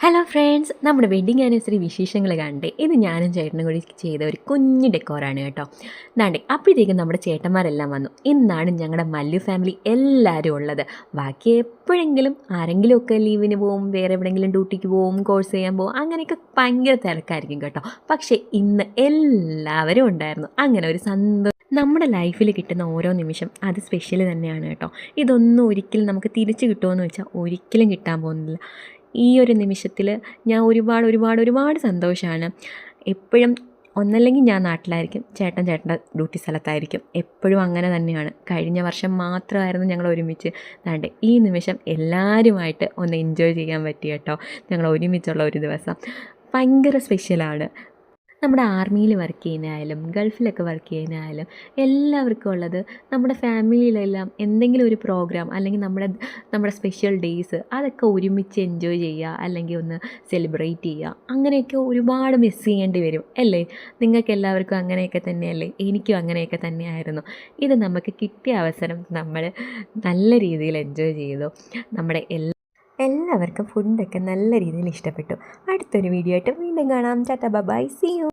Hello friends, നമ്മുടെ wedding anniversary വിശേഷങ്ങൾ കണ്ടേ. ഇത് ഞാനും ചേട്ടനും കൂടി ചെയ്ത ഒരു കുഞ്ഞു ഡെക്കോറാണ് കേട്ടോ. ദാണ്ടേ അപ്പോഴത്തേക്കും നമ്മുടെ ചേട്ടന്മാരെല്ലാം വന്നു. ഇന്നാണ് ഞങ്ങളുടെ മല്ലു ഫാമിലി എല്ലാവരും ഉള്ളത്. ബാക്കി എപ്പോഴെങ്കിലും ആരെങ്കിലുമൊക്കെ ലീവിന് പോവും, വേറെ എവിടെയെങ്കിലും ഡ്യൂട്ടിക്ക് പോവും, കോഴ്സ് ചെയ്യാൻ പോവും, അങ്ങനെയൊക്കെ ഭയങ്കര തിരക്കായിരിക്കും കേട്ടോ. പക്ഷേ ഇന്ന് എല്ലാവരും ഉണ്ടായിരുന്നു. അങ്ങനെ ഒരു സന്തോഷം. നമ്മുടെ ലൈഫിൽ കിട്ടുന്ന ഓരോ നിമിഷം അത് സ്പെഷ്യൽ തന്നെയാണ് കേട്ടോ. ഇതൊന്നും ഒരിക്കലും നമുക്ക് തിരിച്ചു കിട്ടുമോയെന്ന് വെച്ചാൽ ഒരിക്കലും കിട്ടാൻ പോകുന്നില്ല. ഈ ഒരു നിമിഷത്തിൽ ഞാൻ ഒരുപാട് സന്തോഷമാണ്. എപ്പോഴും ഒന്നല്ലെങ്കിൽ ഞാൻ നാട്ടിലായിരിക്കും, ചേട്ടൻ്റെ ഡ്യൂട്ടി സ്ഥലത്തായിരിക്കും. എപ്പോഴും അങ്ങനെ തന്നെയാണ്. കഴിഞ്ഞ വർഷം മാത്രമായിരുന്നു ഞങ്ങൾ ഒരുമിച്ച്. ദാണ്ടെ ഈ നിമിഷം എല്ലാവരുമായിട്ട് ഒന്ന് എൻജോയ് ചെയ്യാൻ പറ്റി കേട്ടോ. ഞങ്ങൾ ഒരുമിച്ചുള്ള ഒരു ദിവസം ഭയങ്കര സ്പെഷ്യലാണ്. നമ്മുടെ ആർമിയിൽ വർക്ക് ചെയ്യുന്നതായാലും ഗൾഫിലൊക്കെ വർക്ക് ചെയ്യുന്നതായാലും എല്ലാവർക്കും ഉള്ളത് നമ്മുടെ ഫാമിലിയിലെല്ലാം എന്തെങ്കിലും ഒരു പ്രോഗ്രാം അല്ലെങ്കിൽ നമ്മുടെ സ്പെഷ്യൽ ഡേയ്സ് അതൊക്കെ ഒരുമിച്ച് എൻജോയ് ചെയ്യുക, അല്ലെങ്കിൽ ഒന്ന് സെലിബ്രേറ്റ് ചെയ്യുക, അങ്ങനെയൊക്കെ ഒരുപാട് മിസ് ചെയ്യേണ്ടി വരും അല്ലേ? നിങ്ങൾക്ക് എല്ലാവർക്കും അങ്ങനെയൊക്കെ തന്നെയല്ലേ? എനിക്കും അങ്ങനെയൊക്കെ തന്നെയായിരുന്നു. ഇത് നമുക്ക് കിട്ടിയ അവസരം നമ്മൾ നല്ല രീതിയിൽ എൻജോയ് ചെയ്തു. നമ്മുടെ എല്ലാവർക്കും ഫുഡൊക്കെ നല്ല രീതിയിൽ ഇഷ്ടപ്പെട്ടു. അടുത്തൊരു വീഡിയോ ആയിട്ട് വീണ്ടും കാണാം. Tata bye, see U.